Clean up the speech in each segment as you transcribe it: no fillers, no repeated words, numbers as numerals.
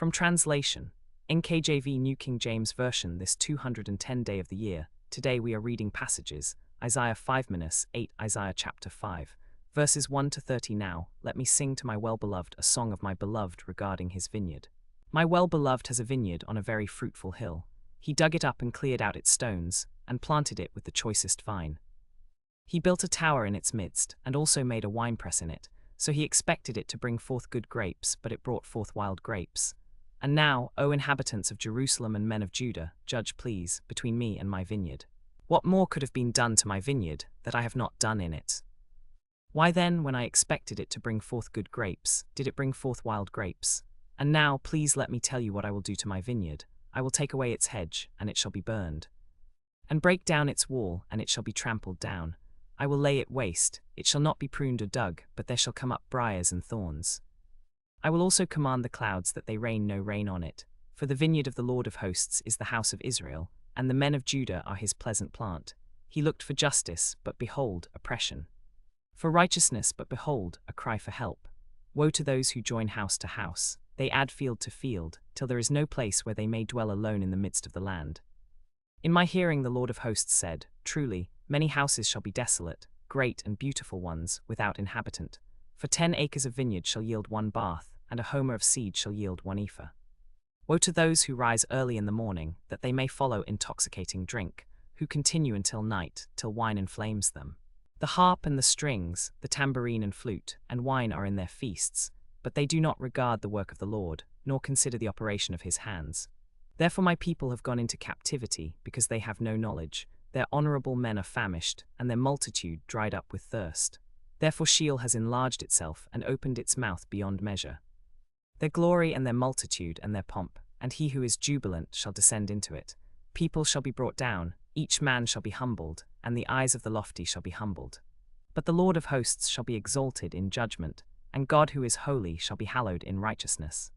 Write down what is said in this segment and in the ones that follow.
From translation, NKJV New King James Version, this 210 day of the year. Today we are reading passages, Isaiah 5-8, Isaiah chapter 5, verses 1 to 30. Now, let me sing to my well-beloved a song of my beloved regarding his vineyard. My well-beloved has a vineyard on a very fruitful hill. He dug it up and cleared out its stones, and planted it with the choicest vine. He built a tower in its midst, and also made a winepress in it, so he expected it to bring forth good grapes, but it brought forth wild grapes. And now, O inhabitants of Jerusalem and men of Judah, judge please, between me and my vineyard. What more could have been done to my vineyard, that I have not done in it? Why then, when I expected it to bring forth good grapes, did it bring forth wild grapes? And now, please let me tell you what I will do to my vineyard. I will take away its hedge, and it shall be burned, and break down its wall, and it shall be trampled down. I will lay it waste, it shall not be pruned or dug, but there shall come up briars and thorns. I will also command the clouds that they rain no rain on it, for the vineyard of the Lord of hosts is the house of Israel, and the men of Judah are his pleasant plant. He looked for justice, but behold, oppression. For righteousness, but behold, a cry for help. Woe to those who join house to house, they add field to field, till there is no place where they may dwell alone in the midst of the land. In my hearing the Lord of hosts said, Truly, many houses shall be desolate, great and beautiful ones, without inhabitant. For 10 acres of vineyard shall yield 1 bath, and a homer of seed shall yield 1 ephah. Woe to those who rise early in the morning, that they may follow intoxicating drink, who continue until night, till wine inflames them. The harp and the strings, the tambourine and flute, and wine are in their feasts, but they do not regard the work of the Lord, nor consider the operation of his hands. Therefore my people have gone into captivity, because they have no knowledge. Their honorable men are famished, and their multitude dried up with thirst. Therefore Sheol has enlarged itself, and opened its mouth beyond measure. Their glory and their multitude and their pomp, and he who is jubilant shall descend into it. People shall be brought down, each man shall be humbled, and the eyes of the lofty shall be humbled. But the Lord of hosts shall be exalted in judgment, and God who is holy shall be hallowed in righteousness.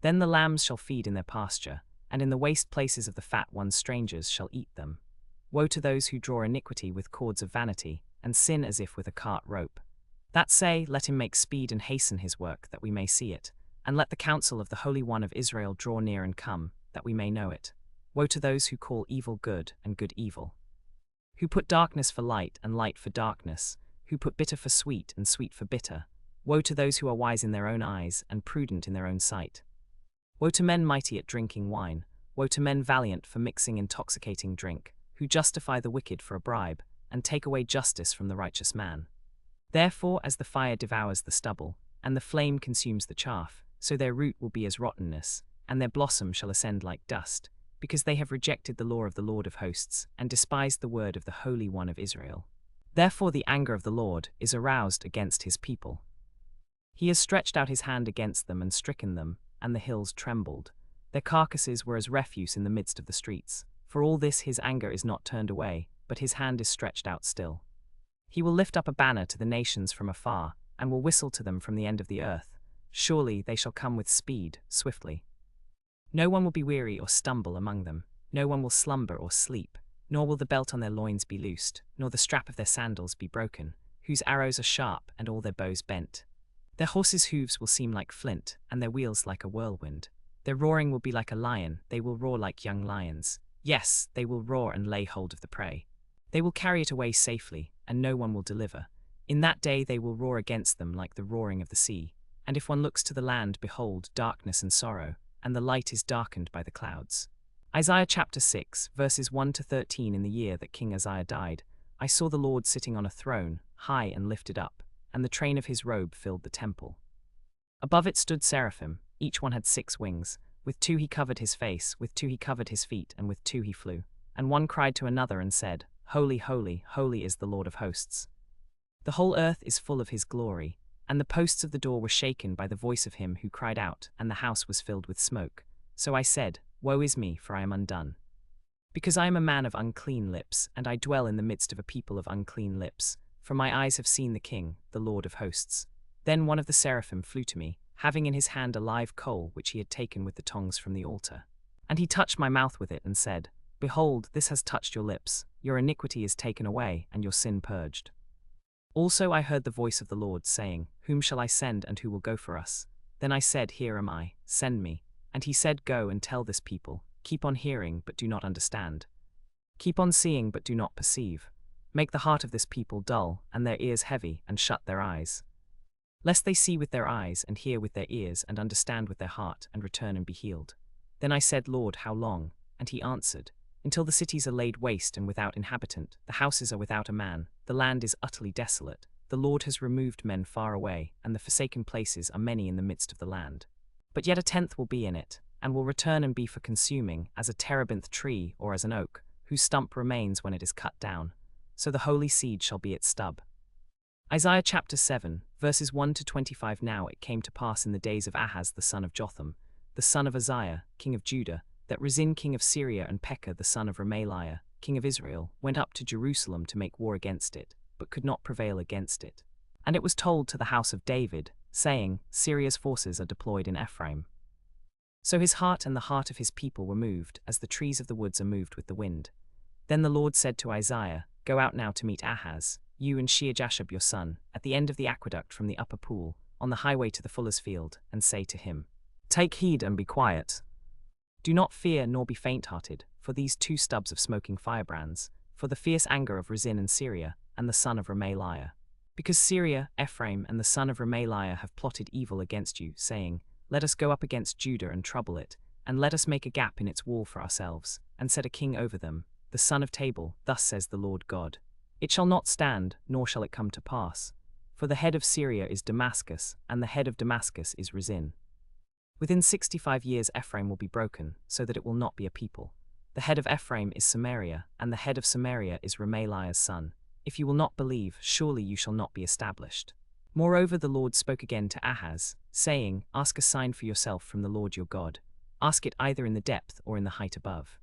Then the lambs shall feed in their pasture, and in the waste places of the fat ones strangers shall eat them. Woe to those who draw iniquity with cords of vanity, and sin as if with a cart rope. That say, let him make speed and hasten his work, that we may see it, and let the counsel of the Holy One of Israel draw near and come, that we may know it. Woe to those who call evil good and good evil, who put darkness for light and light for darkness, who put bitter for sweet and sweet for bitter. Woe to those who are wise in their own eyes and prudent in their own sight. Woe to men mighty at drinking wine, woe to men valiant for mixing intoxicating drink, who justify the wicked for a bribe, and take away justice from the righteous man. Therefore, as the fire devours the stubble, and the flame consumes the chaff, so their root will be as rottenness, and their blossom shall ascend like dust, because they have rejected the law of the Lord of hosts, and despised the word of the Holy One of Israel. Therefore the anger of the Lord is aroused against his people. He has stretched out his hand against them and stricken them, and the hills trembled. Their carcasses were as refuse in the midst of the streets. For all this his anger is not turned away, but his hand is stretched out still. He will lift up a banner to the nations from afar, and will whistle to them from the end of the earth. Surely they shall come with speed, swiftly. No one will be weary or stumble among them, no one will slumber or sleep, nor will the belt on their loins be loosed, nor the strap of their sandals be broken, whose arrows are sharp and all their bows bent. Their horses' hooves will seem like flint, and their wheels like a whirlwind. Their roaring will be like a lion, they will roar like young lions. Yes, they will roar and lay hold of the prey. They will carry it away safely, and no one will deliver. In that day they will roar against them like the roaring of the sea. And if one looks to the land, behold, darkness and sorrow, and the light is darkened by the clouds. Isaiah chapter 6, verses 1 to 13. In the year that King Uzziah died, I saw the Lord sitting on a throne, high and lifted up, and the train of his robe filled the temple. Above it stood seraphim, each one had 6 wings. With 2 he covered his face, with 2 he covered his feet, and with 2 he flew. And one cried to another and said, Holy, holy, holy is the Lord of hosts. The whole earth is full of his glory. And the posts of the door were shaken by the voice of him who cried out, and the house was filled with smoke. So I said, Woe is me, for I am undone. Because I am a man of unclean lips, and I dwell in the midst of a people of unclean lips. For my eyes have seen the King, the Lord of hosts. Then one of the seraphim flew to me, having in his hand a live coal which he had taken with the tongs from the altar. And he touched my mouth with it and said, Behold, this has touched your lips, your iniquity is taken away, and your sin purged. Also I heard the voice of the Lord saying, Whom shall I send, and who will go for us? Then I said, Here am I, send me. And he said, Go and tell this people, keep on hearing, but do not understand. Keep on seeing, but do not perceive. Make the heart of this people dull, and their ears heavy, and shut their eyes. Lest they see with their eyes, and hear with their ears, and understand with their heart, and return and be healed. Then I said, Lord, how long? And he answered, Until the cities are laid waste and without inhabitant, the houses are without a man, the land is utterly desolate. The Lord has removed men far away, and the forsaken places are many in the midst of the land. But yet a tenth will be in it, and will return and be for consuming, as a terebinth tree or as an oak, whose stump remains when it is cut down. So the holy seed shall be its stub. Isaiah chapter 7, verses 1 to 25. Now it came to pass in the days of Ahaz the son of Jotham, the son of Uzziah, king of Judah, that Rezin king of Syria and Pekah the son of Remaliah, king of Israel, went up to Jerusalem to make war against it, but could not prevail against it. And it was told to the house of David, saying, Syria's forces are deployed in Ephraim. So his heart and the heart of his people were moved, as the trees of the woods are moved with the wind. Then the Lord said to Isaiah, Go out now to meet Ahaz, you and Shear-Jashub your son, at the end of the aqueduct from the upper pool, on the highway to the fuller's field, and say to him, Take heed and be quiet. Do not fear nor be faint-hearted, for these two stubs of smoking firebrands, for the fierce anger of Rezin and Syria, and the son of Remaliah. Because Syria, Ephraim, and the son of Remaliah have plotted evil against you, saying, Let us go up against Judah and trouble it, and let us make a gap in its wall for ourselves, and set a king over them, the son of Tabal. Thus says the Lord God. It shall not stand, nor shall it come to pass. For the head of Syria is Damascus, and the head of Damascus is Rezin. Within 65 years Ephraim will be broken, so that it will not be a people. The head of Ephraim is Samaria, and the head of Samaria is Remaliah's son. If you will not believe, surely you shall not be established. Moreover the Lord spoke again to Ahaz, saying, Ask a sign for yourself from the Lord your God. Ask it either in the depth or in the height above.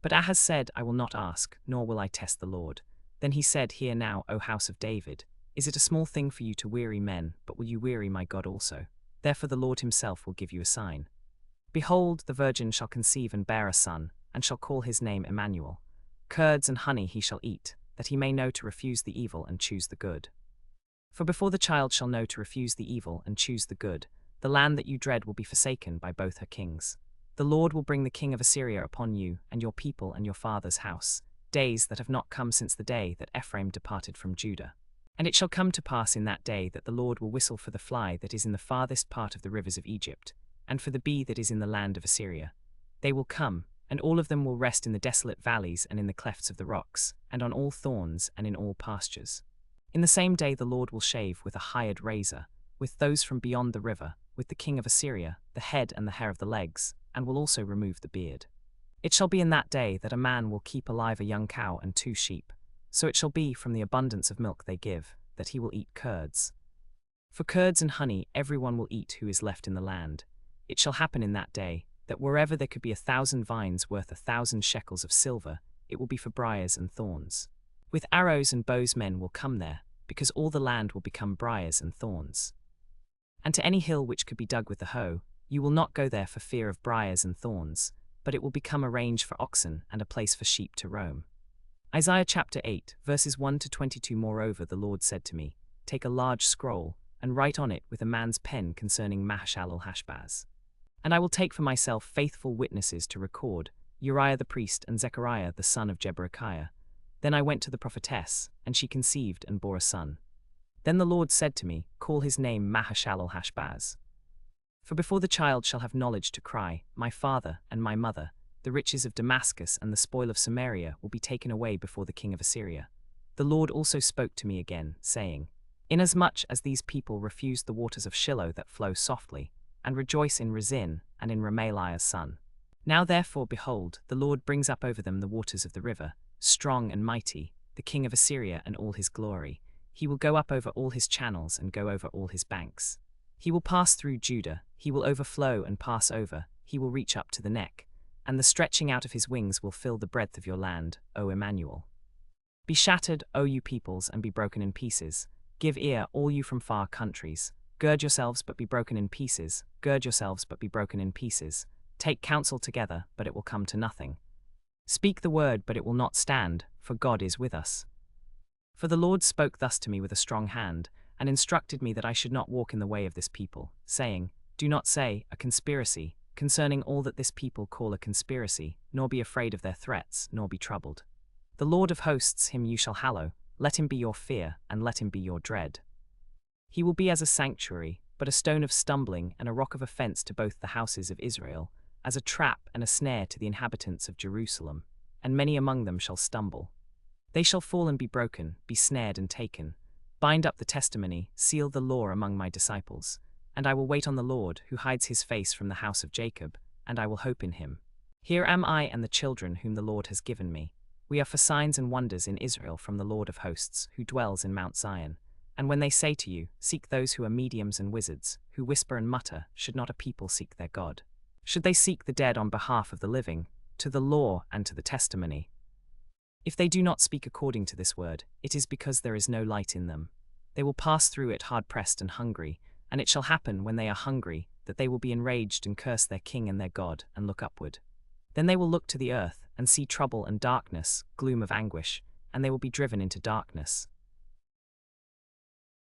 But Ahaz said, I will not ask, nor will I test the Lord. Then he said, Hear now, O house of David, is it a small thing for you to weary men, but will you weary my God also? Therefore the Lord himself will give you a sign. Behold, the virgin shall conceive and bear a son, and shall call his name Emmanuel. Curds and honey he shall eat, that he may know to refuse the evil and choose the good. For before the child shall know to refuse the evil and choose the good, the land that you dread will be forsaken by both her kings. The Lord will bring the king of Assyria upon you, and your people and your father's house, days that have not come since the day that Ephraim departed from Judah. And it shall come to pass in that day that the Lord will whistle for the fly that is in the farthest part of the rivers of Egypt, and for the bee that is in the land of Assyria. They will come, and all of them will rest in the desolate valleys and in the clefts of the rocks, and on all thorns and in all pastures. In the same day the Lord will shave with a hired razor, with those from beyond the river, with the king of Assyria, the head and the hair of the legs, and will also remove the beard. It shall be in that day that a man will keep alive a young cow and 2 sheep. So it shall be from the abundance of milk they give, that he will eat curds. For curds and honey everyone will eat who is left in the land. It shall happen in that day, that wherever there could be 1,000 vines worth 1,000 shekels of silver, it will be for briars and thorns. With arrows and bows men will come there, because all the land will become briars and thorns. And to any hill which could be dug with the hoe, you will not go there for fear of briars and thorns, but it will become a range for oxen and a place for sheep to roam. Isaiah chapter 8, verses 1 to 22. Moreover the Lord said to me, Take a large scroll, and write on it with a man's pen concerning Mahashal-Hashbaz. And I will take for myself faithful witnesses to record, Uriah the priest and Zechariah the son of Jeberechiah. Then I went to the prophetess, and she conceived and bore a son. Then the Lord said to me, Call his name Mahashal-Hashbaz. For before the child shall have knowledge to cry, My father and my mother, the riches of Damascus and the spoil of Samaria will be taken away before the king of Assyria. The Lord also spoke to me again, saying, Inasmuch as these people refuse the waters of Shiloh that flow softly, and rejoice in Rezin and in Remaliah's son. Now therefore, behold, the Lord brings up over them the waters of the river, strong and mighty, the king of Assyria and all his glory. He will go up over all his channels and go over all his banks. He will pass through Judah, he will overflow and pass over, he will reach up to the neck, and the stretching out of his wings will fill the breadth of your land, O Emmanuel. Be shattered, O you peoples, and be broken in pieces. Give ear, all you from far countries. Gird yourselves, but be broken in pieces. Gird yourselves, but be broken in pieces. Take counsel together, but it will come to nothing. Speak the word, but it will not stand, for God is with us. For the Lord spoke thus to me with a strong hand, and instructed me that I should not walk in the way of this people, saying, Do not say, a conspiracy, concerning all that this people call a conspiracy, nor be afraid of their threats, nor be troubled. The Lord of hosts, him you shall hallow, let him be your fear, and let him be your dread. He will be as a sanctuary, but a stone of stumbling and a rock of offense to both the houses of Israel, as a trap and a snare to the inhabitants of Jerusalem, and many among them shall stumble. They shall fall and be broken, be snared and taken. Bind up the testimony, seal the law among my disciples. And I will wait on the Lord, who hides his face from the house of Jacob, and I will hope in him. Here am I and the children whom the Lord has given me. We are for signs and wonders in Israel from the Lord of hosts, who dwells in Mount Zion. And when they say to you, seek those who are mediums and wizards, who whisper and mutter, should not a people seek their God? Should they seek the dead on behalf of the living, to the law and to the testimony? If they do not speak according to this word, it is because there is no light in them. They will pass through it hard-pressed and hungry, and it shall happen when they are hungry, that they will be enraged and curse their king and their God, and look upward. Then they will look to the earth, and see trouble and darkness, gloom of anguish, and they will be driven into darkness,